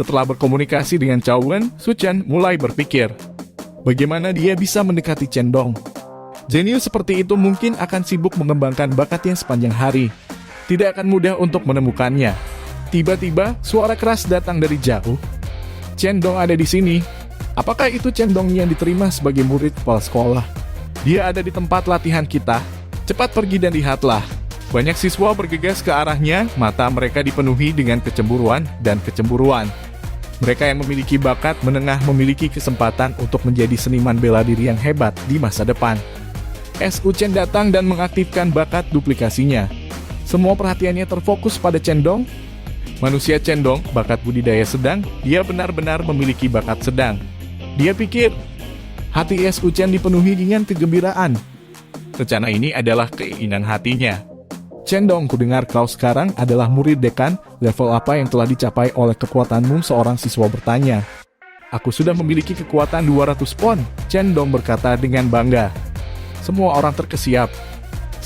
Setelah berkomunikasi dengan Cao Wen, Su Chen mulai berpikir, bagaimana dia bisa mendekati Chen Dong. Jenius seperti itu mungkin akan sibuk mengembangkan bakatnya sepanjang hari. Tidak akan mudah untuk menemukannya. Tiba-tiba, suara keras datang dari jauh. Chen Dong ada di sini. Apakah itu Chen Dong yang diterima sebagai murid kepala sekolah? Dia ada di tempat latihan kita. Cepat pergi dan lihatlah. Banyak siswa bergegas ke arahnya, mata mereka dipenuhi dengan kecemburuan dan kecemburuan. Mereka yang memiliki bakat menengah memiliki kesempatan untuk menjadi seniman bela diri yang hebat di masa depan. Su Chen datang dan mengaktifkan bakat duplikasinya. Semua perhatiannya terfokus pada Chen Dong. Manusia Chen Dong, bakat budidaya sedang, dia benar-benar memiliki bakat sedang. Dia pikir, hati Su Chen dipenuhi dengan kegembiraan. Rencana ini adalah keinginan hatinya. Chen Dong, kudengar kau sekarang adalah murid dekan, level apa yang telah dicapai oleh kekuatanmu? Seorang siswa bertanya. Aku sudah memiliki kekuatan 200 pon, Chen Dong berkata dengan bangga. Semua orang terkesiap.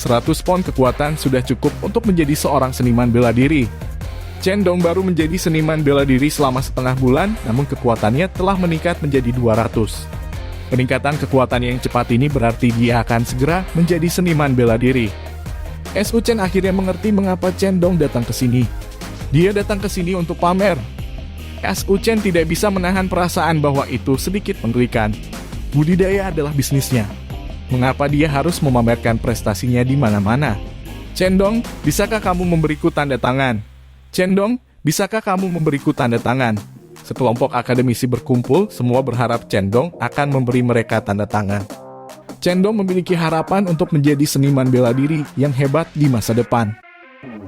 100 pon kekuatan sudah cukup untuk menjadi seorang seniman bela diri. Chen Dong baru menjadi seniman bela diri selama setengah bulan, namun kekuatannya telah meningkat menjadi 200. Peningkatan kekuatan yang cepat ini berarti dia akan segera menjadi seniman bela diri. Su Chen akhirnya mengerti mengapa Chen Dong datang ke sini. Dia datang ke sini untuk pamer. Su Chen tidak bisa menahan perasaan bahwa itu sedikit mengerikan. Budidaya adalah bisnisnya. Mengapa dia harus memamerkan prestasinya di mana-mana? Chen Dong, bisakah kamu memberiku tanda tangan? Chen Dong, bisakah kamu memberiku tanda tangan? Sekelompok akademisi berkumpul, semua berharap Chen Dong akan memberi mereka tanda tangan. Chen Dong memiliki harapan untuk menjadi seniman bela diri yang hebat di masa depan.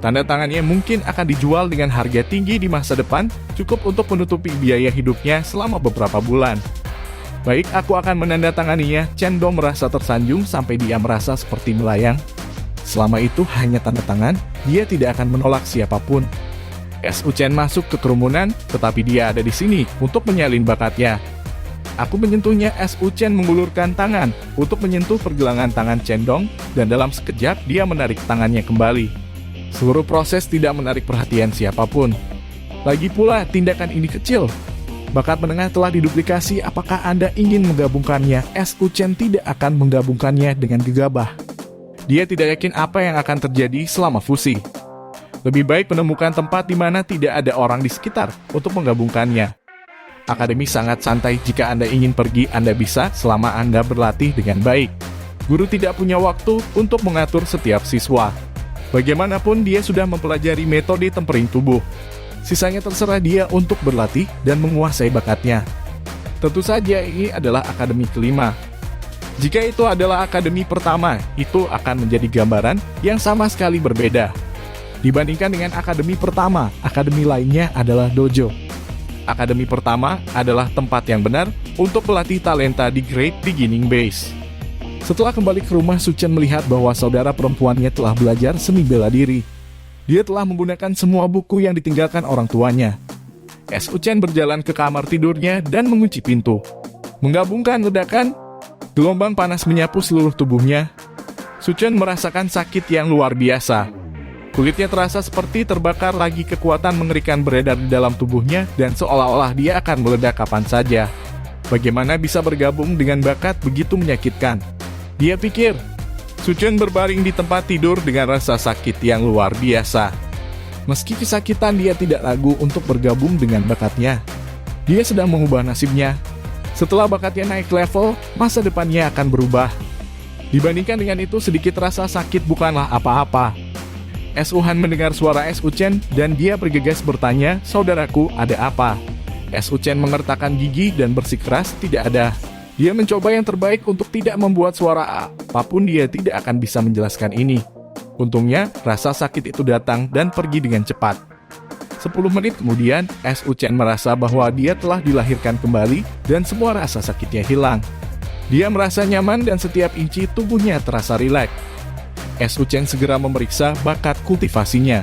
Tanda tangannya mungkin akan dijual dengan harga tinggi di masa depan, cukup untuk menutupi biaya hidupnya selama beberapa bulan. Baik, aku akan menandatanganinya. Chen Dong merasa tersanjung sampai dia merasa seperti melayang. Selama itu hanya tanda tangan, dia tidak akan menolak siapapun. Su Chen masuk ke kerumunan, tetapi dia ada di sini untuk menyalin bakatnya. Aku menyentuhnya. Su Chen mengulurkan tangan untuk menyentuh pergelangan tangan Chen Dong, dan dalam sekejap dia menarik tangannya kembali. Seluruh proses tidak menarik perhatian siapapun. Lagi pula, tindakan ini kecil. Bakat menengah telah diduplikasi, apakah Anda ingin menggabungkannya? Su Chen tidak akan menggabungkannya dengan gegabah. Dia tidak yakin apa yang akan terjadi selama fusi. Lebih baik menemukan tempat di mana tidak ada orang di sekitar untuk menggabungkannya. Akademi sangat santai. Jika Anda ingin pergi, Anda bisa selama Anda berlatih dengan baik. Guru tidak punya waktu untuk mengatur setiap siswa. Bagaimanapun dia sudah mempelajari metode tempering tubuh. Sisanya terserah dia untuk berlatih dan menguasai bakatnya. Tentu saja ini adalah akademi kelima. Jika itu adalah akademi pertama, itu akan menjadi gambaran yang sama sekali berbeda. Dibandingkan dengan akademi pertama, akademi lainnya adalah dojo. Akademi pertama adalah tempat yang benar untuk pelatih talenta di Great Beginning Base. Setelah kembali ke rumah, Su Chen melihat bahwa saudara perempuannya telah belajar seni bela diri. Dia telah menggunakan semua buku yang ditinggalkan orang tuanya. Su Chen berjalan ke kamar tidurnya dan mengunci pintu. Menggabungkan ledakan, gelombang panas menyapu seluruh tubuhnya. Su Chen merasakan sakit yang luar biasa. Kulitnya terasa seperti terbakar lagi, kekuatan mengerikan beredar di dalam tubuhnya dan seolah-olah dia akan meledak kapan saja. Bagaimana bisa bergabung dengan bakat begitu menyakitkan? Dia pikir. Su Chen berbaring di tempat tidur dengan rasa sakit yang luar biasa. Meski kesakitan, dia tidak ragu untuk bergabung dengan bakatnya. Dia sedang mengubah nasibnya. Setelah bakatnya naik level, masa depannya akan berubah. Dibandingkan dengan itu, sedikit rasa sakit bukanlah apa-apa. Su Han mendengar suara Su Chen dan dia bergegas bertanya, "Saudaraku, ada apa?" Su Chen mengertakkan gigi dan bersikeras, "Tidak ada." Dia mencoba yang terbaik untuk tidak membuat suara apapun, dia tidak akan bisa menjelaskan ini. Untungnya, rasa sakit itu datang dan pergi dengan cepat. 10 menit kemudian, Su Chen merasa bahwa dia telah dilahirkan kembali dan semua rasa sakitnya hilang. Dia merasa nyaman dan setiap inci tubuhnya terasa rileks. Su Chen segera memeriksa bakat kultivasinya.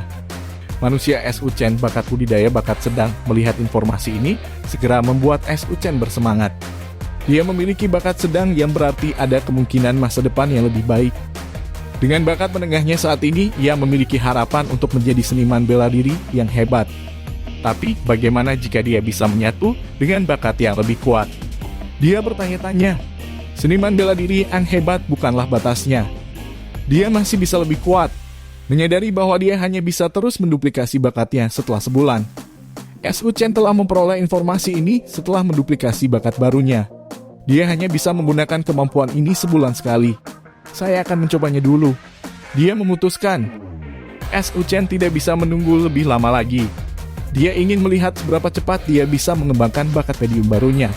Manusia Su Chen, bakat budidaya bakat sedang, melihat informasi ini, segera membuat Su Chen bersemangat. Dia memiliki bakat sedang yang berarti ada kemungkinan masa depan yang lebih baik. Dengan bakat menengahnya saat ini, ia memiliki harapan untuk menjadi seniman bela diri yang hebat. Tapi, bagaimana jika dia bisa menyatu dengan bakat yang lebih kuat? Dia bertanya-tanya. Seniman bela diri yang hebat bukanlah batasnya. Dia masih bisa lebih kuat. Menyadari bahwa dia hanya bisa terus menduplikasi bakatnya setelah sebulan. S.U. Chen telah memperoleh informasi ini setelah menduplikasi bakat barunya. Dia hanya bisa menggunakan kemampuan ini sebulan sekali. Saya akan mencobanya dulu. Dia memutuskan. S.U. Chen tidak bisa menunggu lebih lama lagi. Dia ingin melihat seberapa cepat dia bisa mengembangkan bakat medium barunya.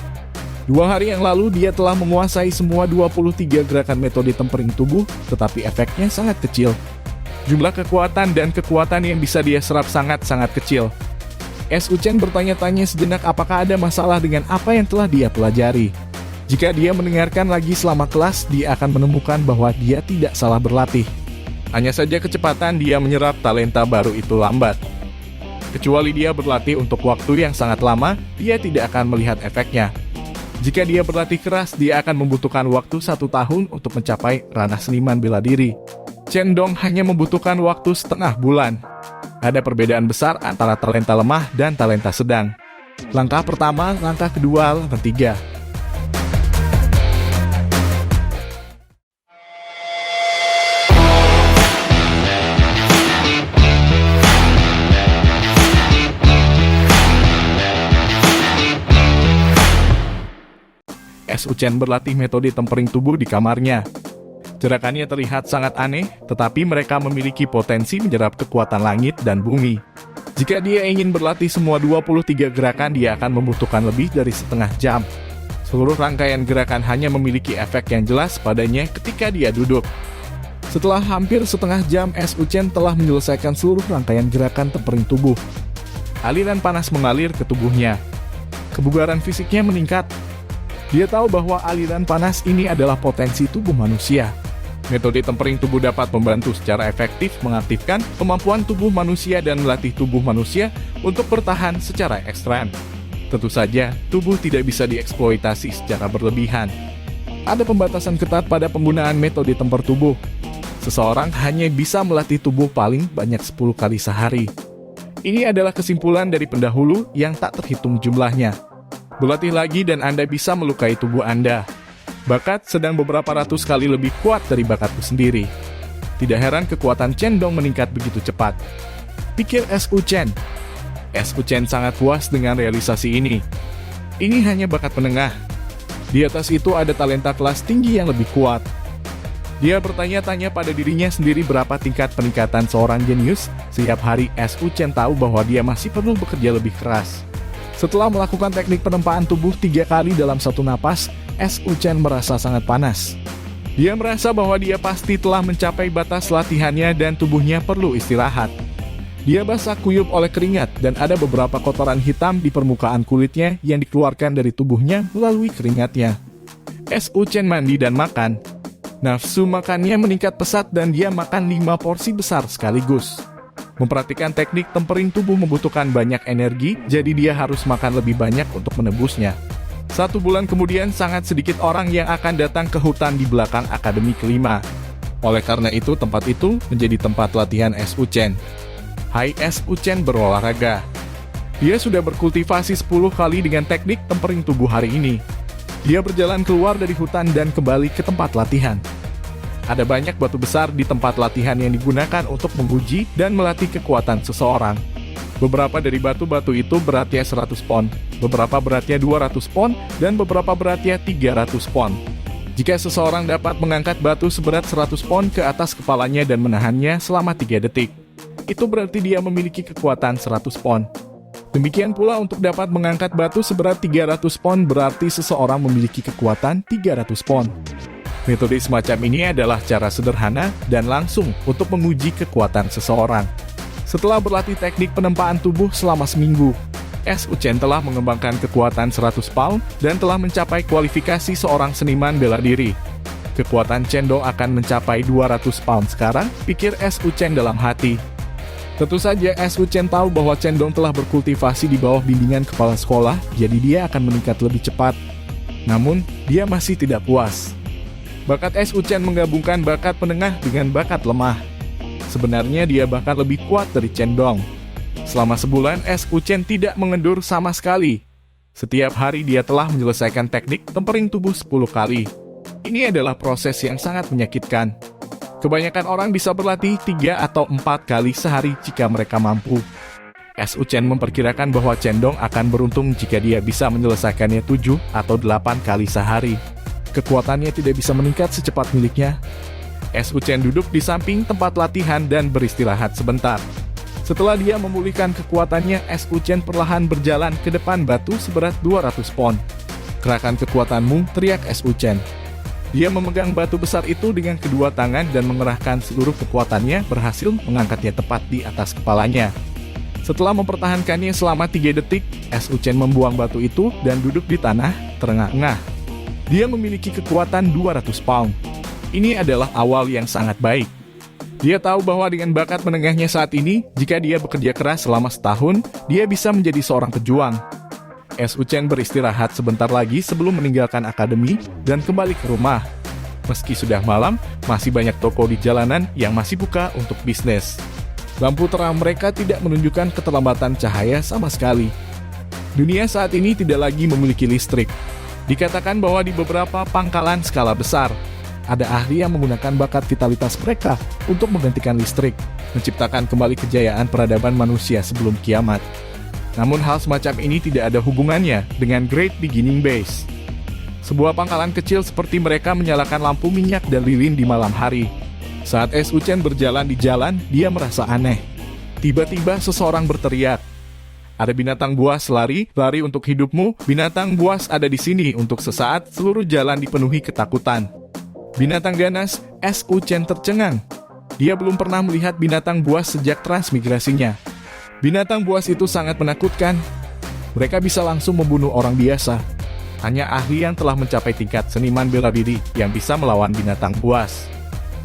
2 hari yang lalu dia telah menguasai semua 23 gerakan metode tempering tubuh, tetapi efeknya sangat kecil. Jumlah kekuatan dan kekuatan yang bisa dia serap sangat-sangat kecil. S.U. Chen bertanya-tanya sejenak apakah ada masalah dengan apa yang telah dia pelajari. Jika dia mendengarkan lagi selama kelas, dia akan menemukan bahwa dia tidak salah berlatih. Hanya saja kecepatan dia menyerap talenta baru itu lambat. Kecuali dia berlatih untuk waktu yang sangat lama, dia tidak akan melihat efeknya. Jika dia berlatih keras, dia akan membutuhkan waktu 1 tahun untuk mencapai ranah seniman bela diri. Chen Dong hanya membutuhkan waktu setengah bulan. Ada perbedaan besar antara talenta lemah dan talenta sedang. Langkah pertama, langkah kedua, langkah ketiga. S.U. Chen berlatih metode tempering tubuh di kamarnya. Gerakannya terlihat sangat aneh, tetapi mereka memiliki potensi menyerap kekuatan langit dan bumi. Jika dia ingin berlatih semua 23 gerakan, dia akan membutuhkan lebih dari setengah jam. Seluruh rangkaian gerakan hanya memiliki efek yang jelas padanya ketika dia duduk. Setelah hampir setengah jam, S.U. Chen telah menyelesaikan seluruh rangkaian gerakan tempering tubuh. Aliran panas mengalir ke tubuhnya. Kebugaran fisiknya meningkat. Dia tahu bahwa aliran panas ini adalah potensi tubuh manusia. Metode tempering tubuh dapat membantu secara efektif mengaktifkan kemampuan tubuh manusia dan melatih tubuh manusia untuk bertahan secara ekstrem. Tentu saja, tubuh tidak bisa dieksploitasi secara berlebihan. Ada pembatasan ketat pada penggunaan metode temper tubuh. Seseorang hanya bisa melatih tubuh paling banyak 10 kali sehari. Ini adalah kesimpulan dari pendahulu yang tak terhitung jumlahnya. Berlatih lagi dan Anda bisa melukai tubuh Anda. Bakat sedang beberapa ratus kali lebih kuat dari bakatmu sendiri. Tidak heran kekuatan Chen Dong meningkat begitu cepat. Pikir S.U. Chen. S.U. Chen sangat puas dengan realisasi ini. Ini hanya bakat menengah. Di atas itu ada talenta kelas tinggi yang lebih kuat. Dia bertanya-tanya pada dirinya sendiri berapa tingkat peningkatan seorang jenius. Setiap hari S.U. Chen tahu bahwa dia masih perlu bekerja lebih keras. Setelah melakukan teknik penempaan tubuh 3 kali dalam satu napas, S.U. Chen merasa sangat panas. Dia merasa bahwa dia pasti telah mencapai batas latihannya dan tubuhnya perlu istirahat. Dia basah kuyup oleh keringat dan ada beberapa kotoran hitam di permukaan kulitnya yang dikeluarkan dari tubuhnya melalui keringatnya. S.U. Chen mandi dan makan. Nafsu makannya meningkat pesat dan dia makan 5 porsi besar sekaligus. Memperhatikan teknik tempering tubuh membutuhkan banyak energi, jadi dia harus makan lebih banyak untuk menebusnya. 1 bulan kemudian sangat sedikit orang yang akan datang ke hutan di belakang akademi kelima. Oleh karena itu tempat itu menjadi tempat latihan S.U. Chen. Hai S.U. Chen berolahraga. Dia sudah berkultivasi 10 kali dengan teknik tempering tubuh hari ini. Dia berjalan keluar dari hutan dan kembali ke tempat latihan. Ada banyak batu besar di tempat latihan yang digunakan untuk menguji dan melatih kekuatan seseorang. Beberapa dari batu-batu itu beratnya 100 pon, beberapa beratnya 200 pon, dan beberapa beratnya 300 pon. Jika seseorang dapat mengangkat batu seberat 100 pon ke atas kepalanya dan menahannya selama 3 detik, itu berarti dia memiliki kekuatan 100 pon. Demikian pula untuk dapat mengangkat batu seberat 300 pon berarti seseorang memiliki kekuatan 300 pon. Metode semacam ini adalah cara sederhana dan langsung untuk menguji kekuatan seseorang. Setelah berlatih teknik penempaan tubuh selama seminggu, S.U. Chen telah mengembangkan kekuatan 100 pound dan telah mencapai kualifikasi seorang seniman bela diri. Kekuatan Chen Dong akan mencapai 200 pound sekarang, pikir S.U. Chen dalam hati. Tentu saja S.U. Chen tahu bahwa Chen Dong telah berkultivasi di bawah bimbingan kepala sekolah, jadi dia akan meningkat lebih cepat. Namun, dia masih tidak puas. Bakat S.U. Chen menggabungkan bakat penengah dengan bakat lemah. Sebenarnya dia bahkan lebih kuat dari Chen Dong. Selama sebulan, Su Chen tidak mengendur sama sekali. Setiap hari dia telah menyelesaikan teknik tempering tubuh 10 kali. Ini adalah proses yang sangat menyakitkan. Kebanyakan orang bisa berlatih 3 atau 4 kali sehari jika mereka mampu. Su Chen memperkirakan bahwa Chen Dong akan beruntung jika dia bisa menyelesaikannya 7 atau 8 kali sehari. Kekuatannya tidak bisa meningkat secepat miliknya. Su Chen duduk di samping tempat latihan dan beristirahat sebentar. Setelah dia memulihkan kekuatannya, Su Chen perlahan berjalan ke depan batu seberat 200 pon. "Kerahkan kekuatanmu," teriak Su Chen. Dia memegang batu besar itu dengan kedua tangan dan mengerahkan seluruh kekuatannya, berhasil mengangkatnya tepat di atas kepalanya. Setelah mempertahankannya selama 3 detik, Su Chen membuang batu itu dan duduk di tanah, terengah-engah. Dia memiliki kekuatan 200 pound. Ini adalah awal yang sangat baik. Dia tahu bahwa dengan bakat menengahnya saat ini, jika dia bekerja keras selama setahun, dia bisa menjadi seorang pejuang. Su Chen beristirahat sebentar lagi sebelum meninggalkan akademi dan kembali ke rumah. Meski sudah malam, masih banyak toko di jalanan yang masih buka untuk bisnis. Lampu terang mereka tidak menunjukkan keterlambatan cahaya sama sekali. Dunia saat ini tidak lagi memiliki listrik. Dikatakan bahwa di beberapa pangkalan skala besar, ada ahli yang menggunakan bakat vitalitas mereka untuk menggantikan listrik, menciptakan kembali kejayaan peradaban manusia sebelum kiamat. Namun hal semacam ini tidak ada hubungannya dengan Great Beginning Base. Sebuah pangkalan kecil seperti mereka menyalakan lampu minyak dan lilin di malam hari. Saat Su Chen berjalan di jalan, dia merasa aneh. Tiba-tiba seseorang berteriak, "Ada binatang buas lari untuk hidupmu. Binatang buas ada di sini." Untuk sesaat, seluruh jalan dipenuhi ketakutan. Binatang ganas, Su Chen tercengang. Dia belum pernah melihat binatang buas sejak transmigrasinya. Binatang buas itu sangat menakutkan. Mereka bisa langsung membunuh orang biasa. Hanya ahli yang telah mencapai tingkat seniman bela diri yang bisa melawan binatang buas.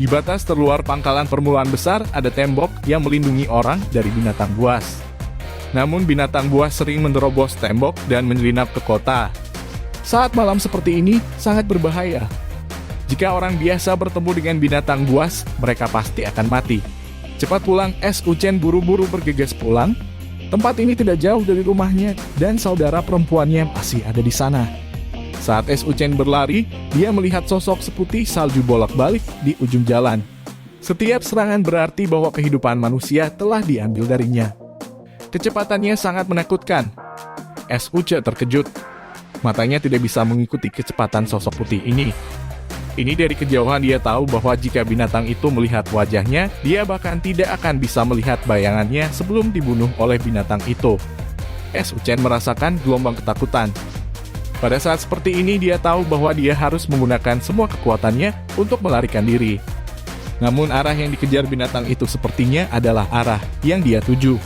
Di batas terluar pangkalan permulaan besar ada tembok yang melindungi orang dari binatang buas. Namun binatang buas sering menerobos tembok dan menyelinap ke kota. Saat malam seperti ini sangat berbahaya. Jika orang biasa bertemu dengan binatang buas, mereka pasti akan mati. Cepat pulang, Su Chen buru-buru bergegas pulang. Tempat ini tidak jauh dari rumahnya dan saudara perempuannya masih ada di sana. Saat Su Chen berlari, dia melihat sosok seputih salju bolak-balik di ujung jalan. Setiap serangan berarti bahwa kehidupan manusia telah diambil darinya. Kecepatannya sangat menakutkan. Su Chen terkejut. Matanya tidak bisa mengikuti kecepatan sosok putih ini. Ini dari kejauhan dia tahu bahwa jika binatang itu melihat wajahnya, dia bahkan tidak akan bisa melihat bayangannya sebelum dibunuh oleh binatang itu. Su Chen merasakan gelombang ketakutan. Pada saat seperti ini dia tahu bahwa dia harus menggunakan semua kekuatannya untuk melarikan diri. Namun arah yang dikejar binatang itu sepertinya adalah arah yang dia tuju.